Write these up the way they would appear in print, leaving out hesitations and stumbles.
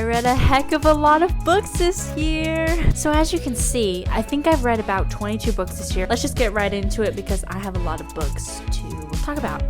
I read a heck of a lot of books this year. So as you can see, I think I've read about 22 books this year. Let's just get right into it because I have a lot of books to talk about.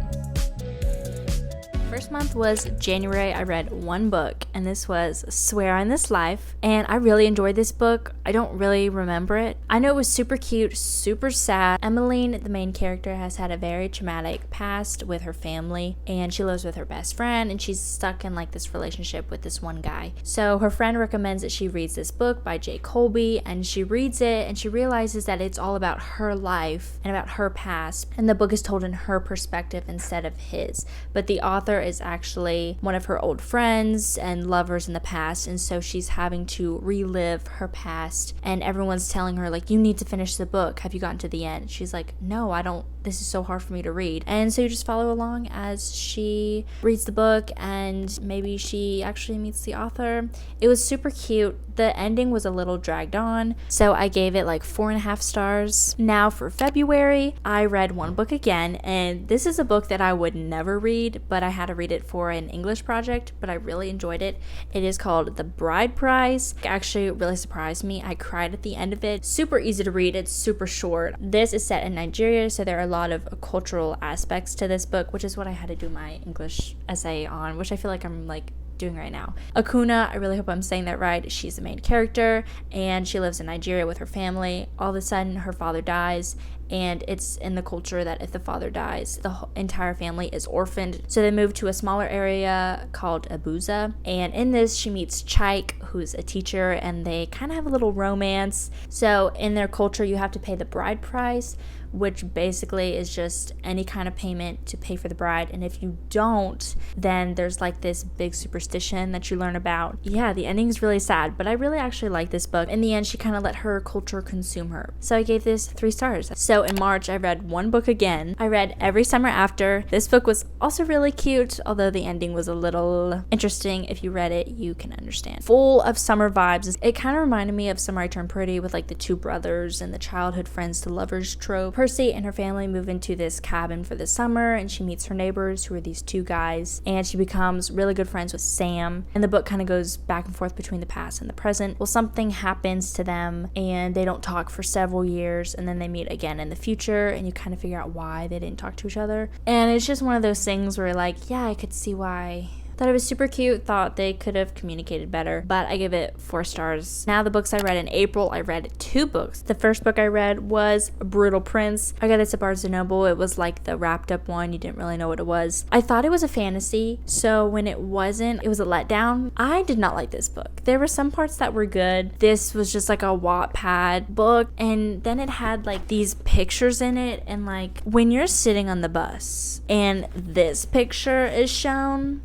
First month was January. I read one book, and this was Swear on This Life, and I really enjoyed this book. I don't really remember it. I know it was super cute, super sad. Emmeline, the main character, has had a very traumatic past with her family, and she lives with her best friend, and she's stuck in like this relationship with this one guy. So her friend recommends that she reads this book by J. Colby, and she reads it, and she realizes that it's all about her life and about her past, and the book is told in her perspective instead of his. But the author is actually one of her old friends and lovers in the past, and so she's having to relive her past, and everyone's telling her like, you need to finish the book, have you gotten to the end? She's like, no, I don't, this is so hard for me to read. And so you just follow along as she reads the book, and maybe she actually meets the author. It was super cute. The ending was a little dragged on, so I gave it like 4.5 stars. Now for February, I read one book again, and this is a book that I would never read, but I had to read it for an English project, but I really enjoyed it. It is called The Bride Price. It actually really surprised me. I cried at the end of it. Super easy to read. It's super short. This is set in Nigeria, so there are a lot of cultural aspects to this book, which is what I had to do my English essay on, which I feel like I'm like doing right now. Akuna, I really hope I'm saying that right. She's the main character, and she lives in Nigeria with her family. All of a sudden, her father dies, and it's in the culture that if the father dies, the entire family is orphaned. So they move to a smaller area called Abuja, and in this she meets Chike, who's a teacher, and they kind of have a little romance. So in their culture, you have to pay the bride price, which basically is just any kind of payment to pay for the bride, and if you don't, then there's like this big superstition that you learn about. Yeah, the ending is really sad, but I really actually like this book. In the end, she kind of let her culture consume her, so I gave this 3 stars. So in March, I read one book again. I read Every Summer After. This book was also really cute, although the ending was a little interesting. If you read it, you can understand. Full of summer vibes. It kind of reminded me of Summer I Turned Pretty, with like the 2 brothers and the childhood friends to lovers trope. Percy and her family move into this cabin for the summer, and she meets her neighbors, who are these 2 guys, and she becomes really good friends with Sam. And the book kind of goes back and forth between the past and the present. Well, something happens to them, and they don't talk for several years, and then they meet again in the future, and you kind of figure out why they didn't talk to each other. And it's just one of those things where like, yeah, I could see why. Thought it was super cute, thought they could have communicated better, but I give it 4 stars. Now the books I read in April, I read 2 books. The first book I read was Brutal Prince. I got this at Barnes & Noble. It was like the wrapped up one. You didn't really know what it was. I thought it was a fantasy, so when it wasn't, it was a letdown. I did not like this book. There were some parts that were good. This was just like a Wattpad book, and then it had like these pictures in it, and like when you're sitting on the bus and this picture is shown,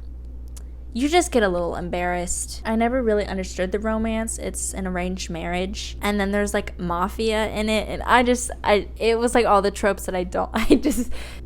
you just get a little embarrassed. I never really understood the romance. It's an arranged marriage, and then there's like mafia in it, and it was like all the tropes that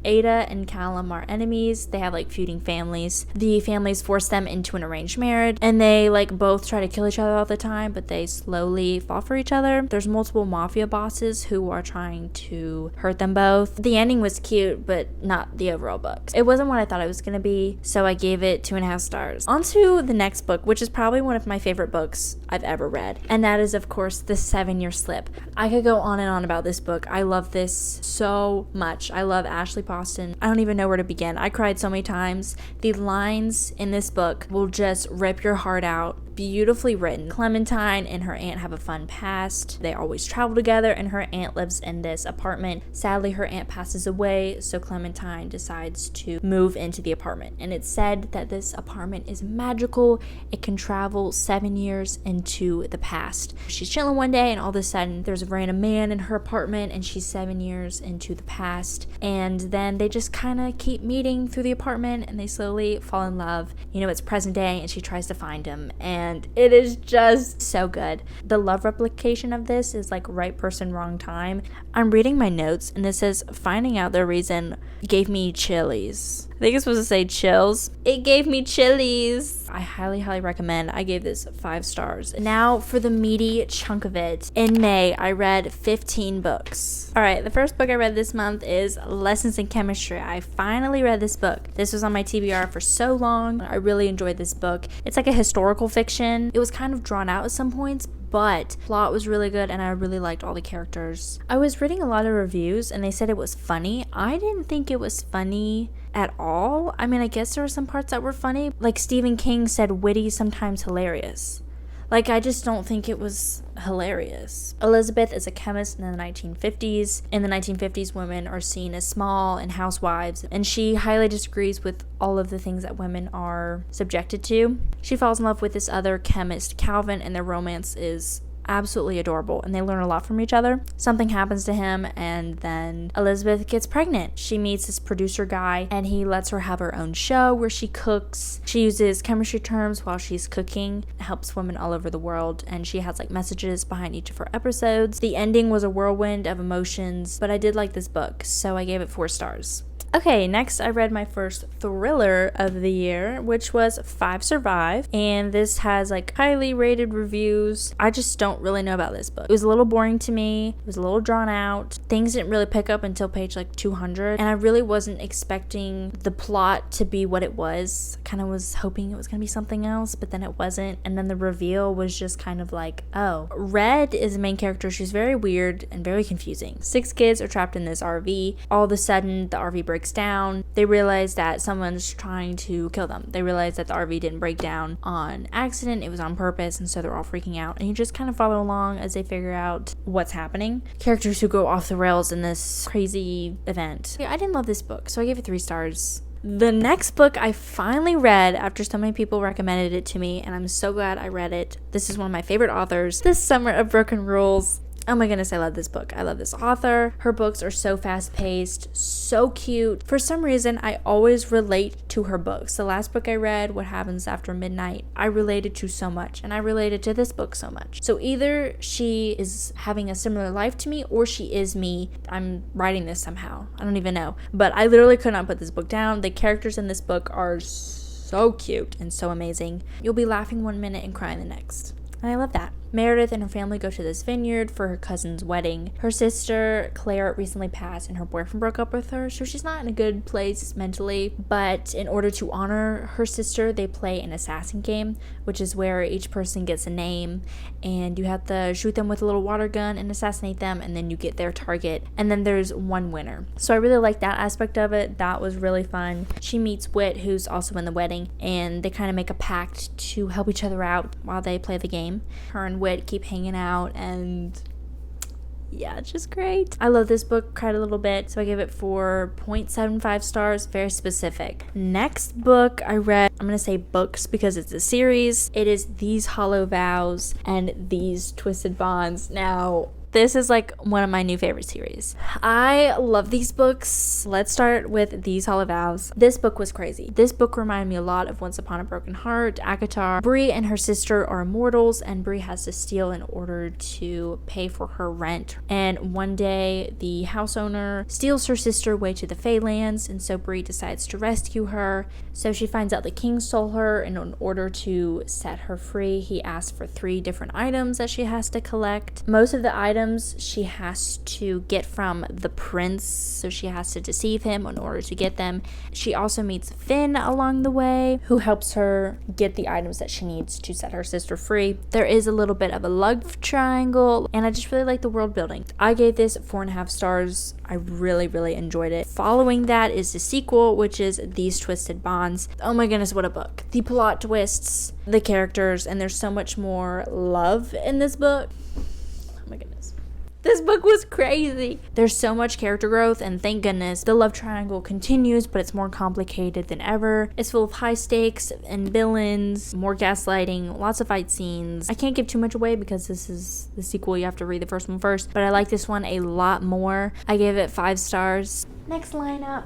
Ada and Callum are enemies. They have like feuding families. The families force them into an arranged marriage, and they like both try to kill each other all the time, but they slowly fall for each other. There's multiple mafia bosses who are trying to hurt them both. The ending was cute, but not the overall book. It wasn't what I thought it was gonna be, so I gave it 2.5 stars. On to the next book, which is probably one of my favorite books I've ever read, and that is of course The 7-Year Slip. I could go on and on about this book. I love this so much. I love Ashley Poston. I don't even know where to begin. I cried so many times. The lines in this book will just rip your heart out. Beautifully written. Clementine and her aunt have a fun past. They always travel together, and her aunt lives in this apartment. Sadly, her aunt passes away, so Clementine decides to move into the apartment, and it's said that this apartment is magical. It can travel 7 years into the past. She's chilling one day, and all of a sudden there's a random man in her apartment, and she's 7 years into the past, and then they just kind of keep meeting through the apartment, and they slowly fall in love. It's present day, and she tries to find him, and it is just so good. The love replication of this is like right person, wrong time. I'm reading my notes, and this says finding out the reason gave me chillies. I think it's supposed to say chills. It gave me chillies. I highly recommend. I gave this 5 stars. Now for the meaty chunk of it. In May, I read 15 books. All right, the first book I read this month is Lessons in Chemistry. I finally read this book. This was on my TBR for so long. I really enjoyed this book. It's like a historical fiction fiction. It was kind of drawn out at some points, but plot was really good and I really liked all the characters. I was reading a lot of reviews and they said it was funny. I didn't think it was funny at all. I mean, I guess there were some parts that were funny. Like Stephen King said, witty, sometimes hilarious. Like, I just don't think it was hilarious. Elizabeth is a chemist in the 1950s. In the 1950s, women are seen as small and housewives, and she highly disagrees with all of the things that women are subjected to. She falls in love with this other chemist, Calvin, and their romance is absolutely adorable, and they learn a lot from each other. Something happens to him, and then Elizabeth gets pregnant. She meets this producer guy, and he lets her have her own show where she cooks. She uses chemistry terms while she's cooking. It helps women all over the world, and she has like messages behind each of her episodes. The ending was a whirlwind of emotions, but I did like this book, so I gave it 4 stars. Okay, next I read my first thriller of the year, which was 5 Survive, and this has like highly rated reviews. I just don't really know about this book. It was a little boring to me. It was a little drawn out. Things didn't really pick up until page like 200, and I really wasn't expecting the plot to be what it was. I kind of was hoping it was going to be something else, but then it wasn't, and then the reveal was just kind of like, oh. Red is the main character. She's very weird and very confusing. 6 kids are trapped in this RV. All of a sudden, the RV breaks down. They realize that someone's trying to kill them. They realize that the RV didn't break down on accident, it was on purpose, and so they're all freaking out, and you just kind of follow along as they figure out what's happening. Characters who go off the rails in this crazy event. Yeah, I didn't love this book, so I gave it 3 stars. The next book I finally read after so many people recommended it to me, and I'm so glad I read it. This is one of my favorite authors, This Summer of Broken Rules. Oh my goodness, I love this book. I love this author. Her books are so fast-paced, so cute. For some reason, I always relate to her books. The last book I read, What Happens After Midnight, I related to so much, and I related to this book so much. So either she is having a similar life to me, or she is me. I'm writing this somehow. I don't even know. But I literally could not put this book down. The characters in this book are so cute and so amazing. You'll be laughing one minute and crying the next. And I love that. Meredith and her family go to this vineyard for her cousin's wedding. Her sister, Claire, recently passed and her boyfriend broke up with her, so she's not in a good place mentally. But in order to honor her sister, they play an assassin game, which is where each person gets a name and you have to shoot them with a little water gun and assassinate them, and then you get their target, and then there's one winner. So I really like that aspect of it. That was really fun. She meets Whit, who's also in the wedding, and they kind of make a pact to help each other out while they play the game. Her and Whit keep hanging out, and yeah, it's just great. I love this book. Cried a little bit, so I give it 4.75 stars. Very specific. Next book I read, I'm gonna say books because it's a series. It is These Hollow Vows and These Twisted Bonds. Now, this is like one of my new favorite series. I love these books. Let's start with These Hollow Vows. This book was crazy. This book reminded me a lot of Once Upon a Broken Heart, Akatar. Bree and her sister are immortals, and Bree has to steal in order to pay for her rent. And one day, the house owner steals her sister away to the Feylands, and so Bree decides to rescue her. So she finds out the king stole her, and in order to set her free, he asks for 3 different items that she has to collect. Most of the items she has to get from the prince, so she has to deceive him in order to get them. She also meets Finn along the way, who helps her get the items that she needs to set her sister free. There is a little bit of a love triangle, and I just really like the world building. I gave this 4.5 stars. I really, really enjoyed it. Following that is the sequel, which is These Twisted Bonds. Oh my goodness, what a book. The plot twists, the characters, and there's so much more love in this book. Oh my goodness. This book was crazy. There's so much character growth, and thank goodness the love triangle continues, but it's more complicated than ever. It's full of high stakes and villains, more gaslighting, lots of fight scenes. I can't give too much away because this is the sequel. You have to read the first one first, but I like this one a lot more. I gave it 5 stars. Next lineup.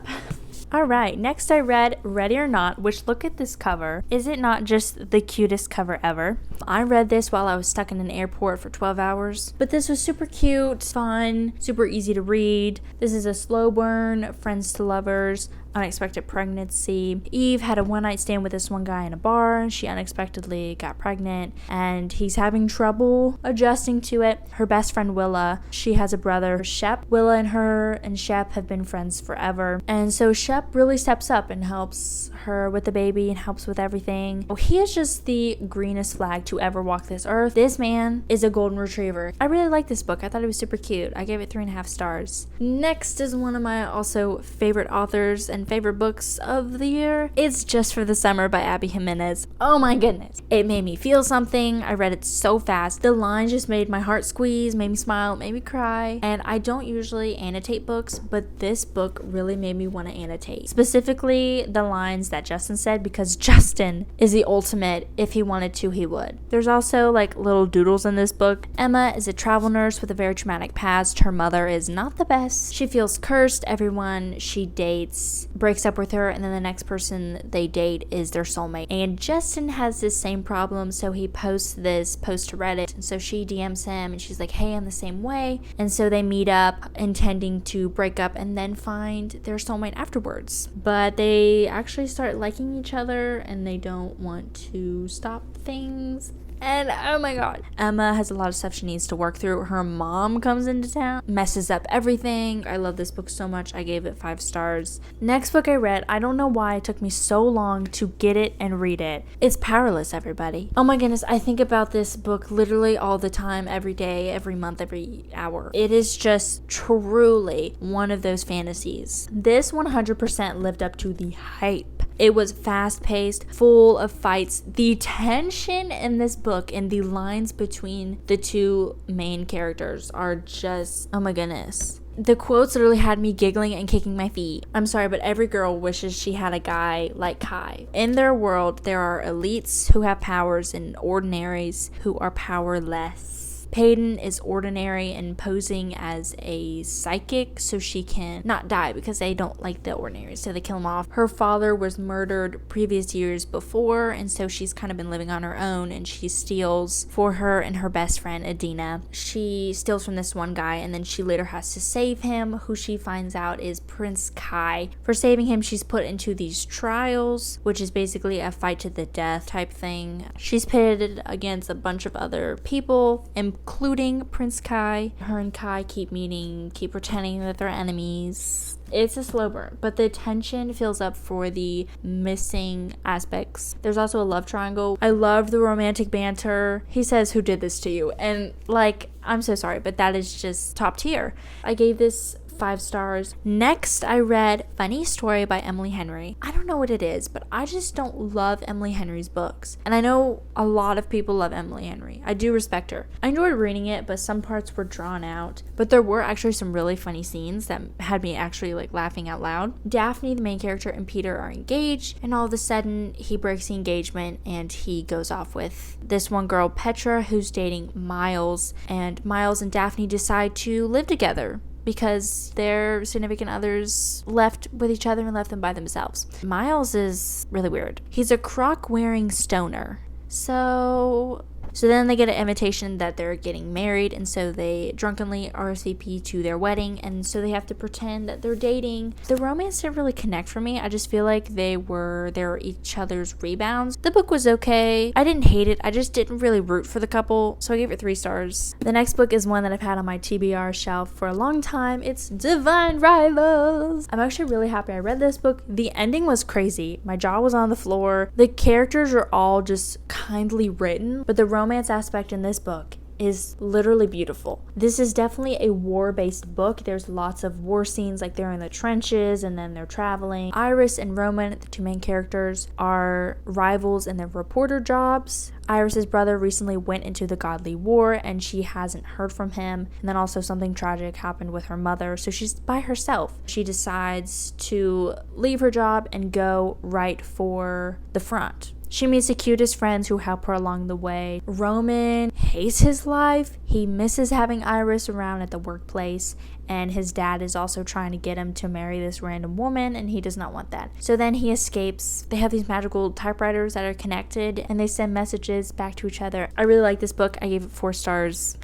Alright, next I read Ready or Not, which, look at this cover. Is it not just the cutest cover ever? I read this while I was stuck in an airport for 12 hours, but this was super cute, fun, super easy to read. This is a slow burn, friends to lovers, unexpected pregnancy. Eve had a one-night stand with this one guy in a bar. She unexpectedly got pregnant and he's having trouble adjusting to it. Her best friend Willa, she has a brother, Shep. Willa and her and Shep have been friends forever. And so Shep really steps up and helps her with the baby and helps with everything. He is just the greenest flag to ever walk this earth. This man is a golden retriever. I really like this book. I thought it was super cute. I gave it 3.5 stars. Next is one of my also favorite authors and favorite books of the year. It's Just for the Summer by Abby Jimenez. Oh my goodness. It made me feel something. I read it so fast. The lines just made my heart squeeze, made me smile, made me cry. And I don't usually annotate books, but this book really made me want to annotate. Specifically the lines that Justin said, because Justin is the ultimate. If he wanted to, he would. There's also like little doodles in this book. Emma is a travel nurse with a very traumatic past. Her mother is not the best. She feels cursed. Everyone she dates breaks up with her, and then the next person they date is their soulmate. And Justin has this same problem, so he posts this post to Reddit, and so she DMs him and she's like, hey, I'm the same way. And so they meet up intending to break up and then find their soulmate afterwards. But they actually start liking each other and they don't want to stop things. And oh my god, Emma has a lot of stuff she needs to work through. Her mom comes into town, messes up everything. I love this book so much. I gave it 5 stars. Next book I read, I don't know why it took me so long to get it and read it. It's Powerless, everybody. Oh my goodness, I think about this book literally all the time, every day, every month, every hour. It is just truly one of those fantasies. This 100% lived up to the hype. It was fast-paced, full of fights. The tension in this book and the lines between the two main characters are just, oh my goodness. The quotes literally had me giggling and kicking my feet. I'm sorry, but every girl wishes she had a guy like Kai. In their world, there are elites who have powers and ordinaries who are powerless. Peyton is ordinary and posing as a psychic so she can not die because they don't like the ordinary, so they kill him off. Her father was murdered previous years before, and so she's kind of been living on her own, and she steals for her and her best friend Adina. She steals from this one guy, and then she later has to save him, who she finds out is Prince Kai. For saving him, she's put into these trials, which is basically a fight to the death type thing. She's pitted against a bunch of other people, including Prince Kai. Her and Kai keep meeting, keep pretending that they're enemies. It's a slow burn, but the tension fills up for the missing aspects. There's also a love triangle. I love the romantic banter. He says, "Who did this to you?" And like, I'm so sorry, but that is just top tier. I gave this 5 stars. Next, I read Funny Story by Emily Henry. I don't know what it is, but I just don't love Emily Henry's books. And I know a lot of people love Emily Henry. I do respect her. I enjoyed reading it, but some parts were drawn out. But there were actually some really funny scenes that had me actually like laughing out loud. Daphne, the main character, and Peter are engaged, and all of a sudden he breaks the engagement and he goes off with this one girl, Petra, who's dating Miles. And Miles and Daphne decide to live together because their significant others left with each other and left them by themselves. Miles is really weird. He's a croc-wearing stoner. So then they get an invitation that they're getting married, and so they drunkenly RSVP to their wedding, and so they have to pretend that they're dating. The romance didn't really connect for me. I just feel like they were each other's rebounds. The book was okay. I didn't hate it. I just didn't really root for the couple, so I gave it 3 stars. The next book is one that I've had on my TBR shelf for a long time. It's Divine Rivals. I'm actually really happy I read this book. The ending was crazy. My jaw was on the floor. The characters are all just kindly written, but the romance aspect in this book is literally beautiful. This is definitely a war-based book. There's lots of war scenes, like they're in the trenches and then they're traveling. Iris and Roman, the 2 main characters, are rivals in their reporter jobs. Iris's brother recently went into the godly war and she hasn't heard from him. And then also something tragic happened with her mother, so she's by herself. She decides to leave her job and go right for the front. She meets the cutest friends who help her along the way. Roman hates his life. He misses having Iris around at the workplace. and his dad is also trying to get him to marry this random woman, and he does not want that. So then he escapes. They have these magical typewriters that are connected, and they send messages back to each other. I really like this book. I gave it 4 stars.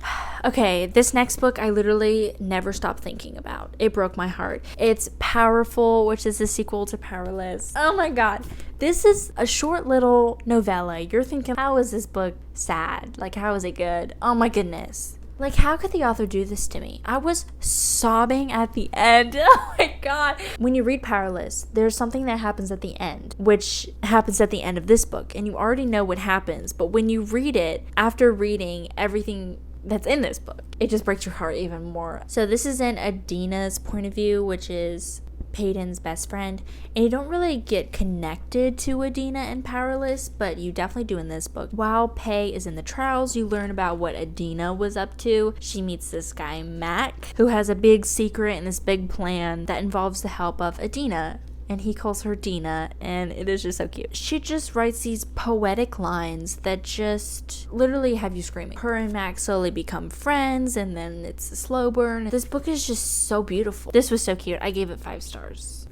Okay, this next book I literally never stopped thinking about. It broke my heart. It's Powerful, which is the sequel to Powerless. Oh my god. This is a short little novella. You're thinking, how is this book sad? Like, how is it good? Oh my goodness. Like, how could the author do this to me? I was sobbing at the end. Oh my god. When you read Powerless, there's something that happens at the end, which happens at the end of this book, and you already know what happens. But when you read it, after reading everything that's in this book, it just breaks your heart even more. So this is in Adina's point of view, which is Peyton's best friend, and you don't really get connected to Adina and Powerless, but you definitely do in this book. While Pei is in the trials, you learn about what Adina was up to. She meets this guy Mac, who has a big secret and this big plan that involves the help of Adina, and he calls her Dina, and it is just so cute. She just writes these poetic lines that just literally have you screaming. Her and Max slowly become friends, and then it's a slow burn. This book is just so beautiful. This was so cute. I gave it 5 stars.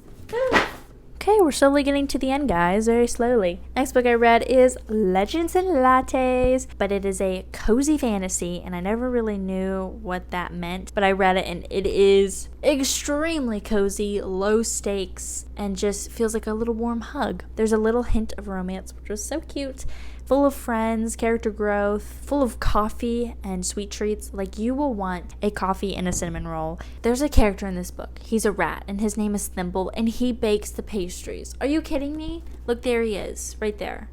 Okay, we're slowly getting to the end, guys, very slowly. Next book I read is Legends and Lattes, but it is a cozy fantasy, and I never really knew what that meant, but I read it, and it is extremely cozy, low stakes, and just feels like a little warm hug. There's a little hint of romance, which was so cute. Full of friends, character growth, full of coffee and sweet treats. Like, you will want a coffee and a cinnamon roll. There's a character in this book. He's a rat, and his name is Thimble, and he bakes the pastries. Are you kidding me? Look, there he is, right there.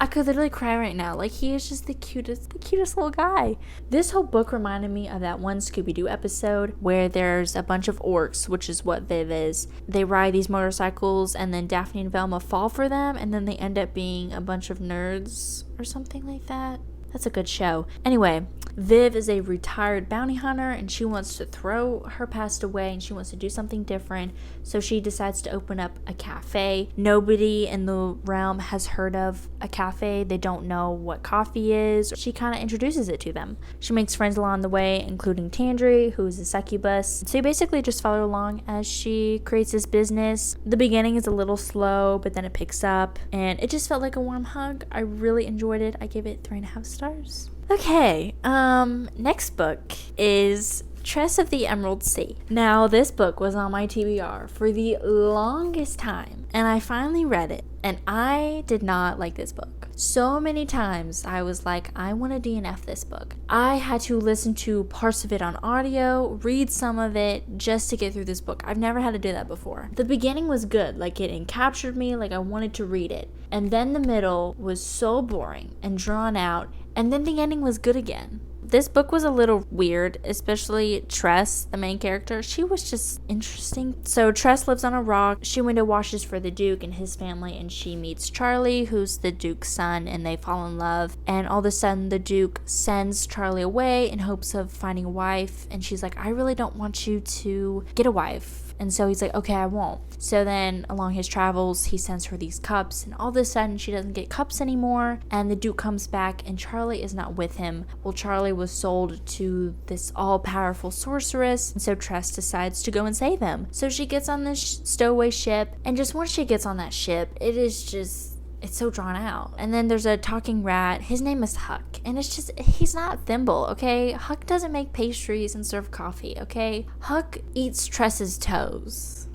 I could literally cry right now. Like, he is just the cutest little guy. This whole book reminded me of that one Scooby-Doo episode where there's a bunch of orcs, which is what Viv is. They ride these motorcycles, and then Daphne and Velma fall for them, and then they end up being a bunch of nerds or something like that. That's a good show. Anyway, Viv is a retired bounty hunter, and she wants to throw her past away, and she wants to do something different. So she decides to open up a cafe. Nobody in the realm has heard of a cafe. They don't know what coffee is. She kind of introduces it to them. She makes friends along the way, including Tandri, who is a succubus. So you basically just follow along as she creates this business. The beginning is a little slow, but then it picks up, and it just felt like a warm hug. I really enjoyed it. I gave it 3.5 stars. Okay, next book is Tress of the Emerald Sea. Now, this book was on my TBR for the longest time, and I finally read it, and I did not like this book. So many times I was like, I want to DNF this book. I had to listen to parts of it on audio, read some of it just to get through this book. I've never had to do that before. The beginning was good, like it captured me, like I wanted to read it. And then the middle was so boring and drawn out, and then the ending was good again. This book was a little weird, especially Tress, the main character. She was just interesting. So Tress lives on a rock. She window washes for the Duke and his family, and she meets Charlie, who's the Duke's son, and they fall in love. And all of a sudden, the Duke sends Charlie away in hopes of finding a wife, and she's like, I really don't want you to get a wife. And so he's like, okay, I won't. So then along his travels, he sends her these cups, and all of a sudden she doesn't get cups anymore, and the Duke comes back and Charlie is not with him. Well, Charlie was sold to this all-powerful sorceress, and so Tress decides to go and save him. So she gets on this stowaway ship, and just once she gets on that ship, it's so drawn out. And then there's a talking rat. His name is Huck. And it's just, he's not Thimble, okay? Huck doesn't make pastries and serve coffee, okay? Huck eats Tress's toes.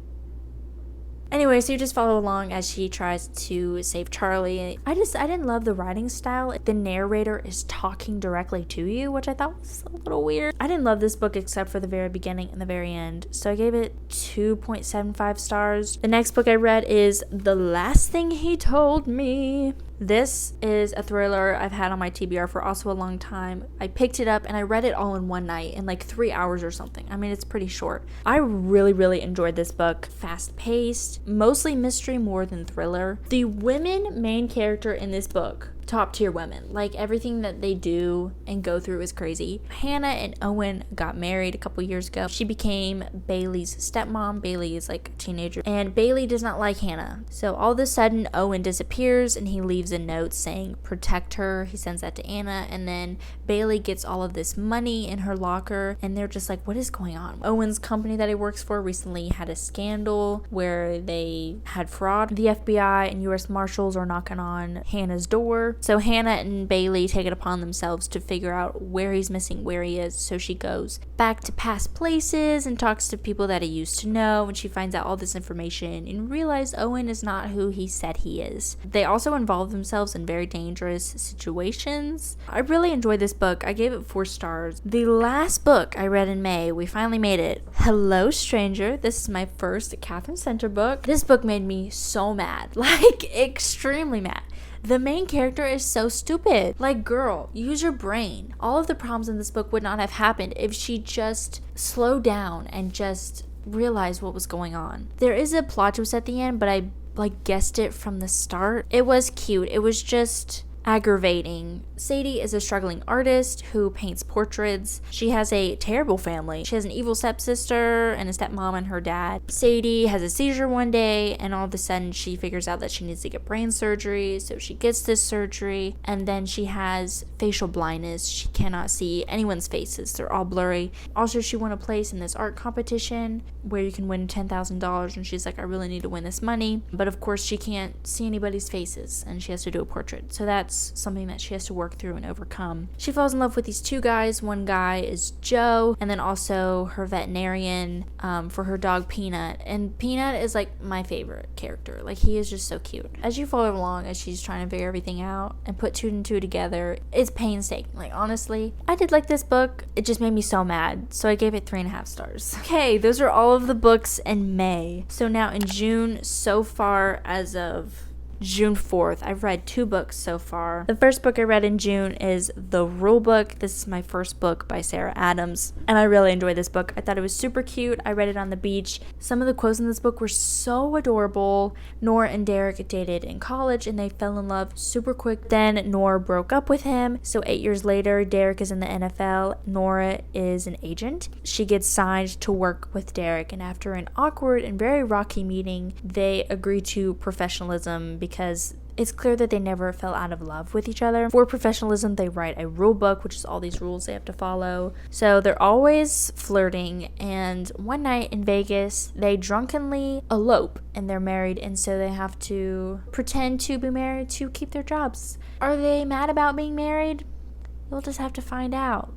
Anyway, so you just follow along as she tries to save Charlie. I didn't love the writing style. The narrator is talking directly to you, which I thought was a little weird. I didn't love this book except for the very beginning and the very end. So I gave it 2.75 stars. The next book I read is The Last Thing He Told Me. This is a thriller I've had on my TBR for also a long time. I picked it up and I read it all in one night in like 3 hours or something. I mean, it's pretty short. I really enjoyed this book. Fast-paced, mostly mystery more than thriller. The women main character in this book top tier women. Like, everything that they do and go through is crazy. Hannah and Owen got married a couple years ago. She became Bailey's stepmom. Bailey is like a teenager, and Bailey does not like Hannah. So all of a sudden, Owen disappears and he leaves a note saying protect her. He sends that to Anna, and then Bailey gets all of this money in her locker, and they're just like, what is going on? Owen's company that he works for recently had a scandal where they had fraud. The FBI and US Marshals are knocking on Hannah's door. So Hannah and Bailey take it upon themselves to figure out where he's missing, where he is. So she goes back to past places and talks to people that he used to know, and she finds out all this information and realizes Owen is not who he said he is. They also involve themselves in very dangerous situations. I really enjoyed this book. I gave it 4 stars. The last book I read in May, we finally made it. Hello, Stranger. This is my first Catherine Center book. This book made me so mad, like extremely mad. The main character is so stupid. Like, girl, use your brain. All of the problems in this book would not have happened if she just slowed down and just realized what was going on. There is a plot twist at the end, but I guessed it from the start. It was cute. It was just aggravating. Sadie is a struggling artist who paints portraits. She has a terrible family. She has an evil stepsister and a stepmom and her dad. Sadie has a seizure one day, and all of a sudden she figures out that she needs to get brain surgery, so she gets this surgery, and then she has facial blindness. She cannot see anyone's faces. They're all blurry. Also, she won a place in this art competition where you can win $10,000, and she's like, I really need to win this money. But of course, she can't see anybody's faces, and she has to do a portrait. So that's something that she has to work through and overcome. She falls in love with these 2 guys. One guy is Joe, and then also her veterinarian for her dog Peanut. And Peanut is like my favorite character. Like, he is just so cute. As you follow along, as she's trying to figure everything out and put 2 and 2 together, it's painstaking. Like, honestly, I did like this book. It just made me so mad, so I gave it 3.5 stars. Okay, those are all of the books in May. So now in June, so far as of June 4th, I've read 2 books so far. The first book I read in June is The Rule Book. This is my first book by Sarah Adams, and I really enjoyed this book. I thought it was super cute. I read it on the beach. Some of the quotes in this book were so adorable. Nora and Derek dated in college, and they fell in love super quick. Then Nora broke up with him, so 8 years later, Derek is in the NFL. Nora is an agent. She gets signed to work with Derek, and after an awkward and very rocky meeting, they agree to professionalism because it's clear that they never fell out of love with each other. For professionalism, they write a rule book, which is all these rules they have to follow. So they're always flirting, and one night in Vegas, they drunkenly elope, and they're married, and so they have to pretend to be married to keep their jobs. Are they mad about being married? You'll just have to find out.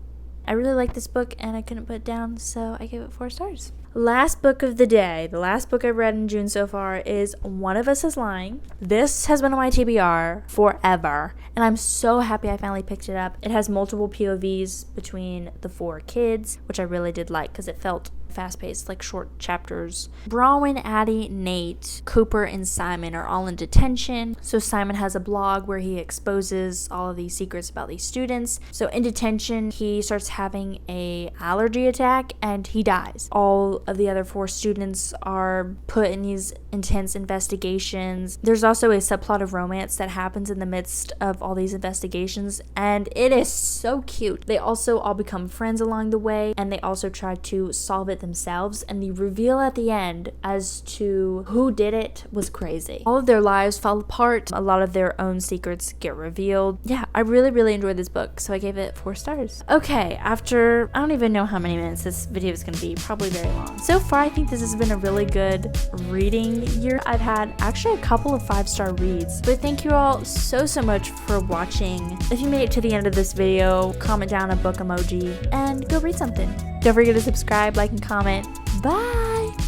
I really like this book, and I couldn't put it down, so I gave it 4 stars. Last book of the day, the last book I've read in June so far is One of Us is Lying. This has been on my TBR forever, and I'm so happy I finally picked it up. It has multiple POVs between the 4 kids, which I really did like because it felt fast-paced, like short chapters. Bronwyn, Addie, Nate, Cooper, and Simon are all in detention. So Simon has a blog where he exposes all of these secrets about these students. So in detention, he starts having a allergy attack and he dies. All of the other 4 students are put in these intense investigations. There's also a subplot of romance that happens in the midst of all these investigations, and it is so cute. They also all become friends along the way, and they also try to solve it themselves, and the reveal at the end as to who did it was crazy. All of their lives fall apart. A lot of their own secrets get revealed. Yeah, I really enjoyed this book, so I gave it 4 stars. Okay, after I don't even know how many minutes this video is going to be, probably very long. So far, I think this has been a really good reading year. I've had actually a couple of 5-star reads, but thank you all so much for watching. If you made it to the end of this video, comment down a book emoji and go read something. Don't forget to subscribe, like, and comment. Bye!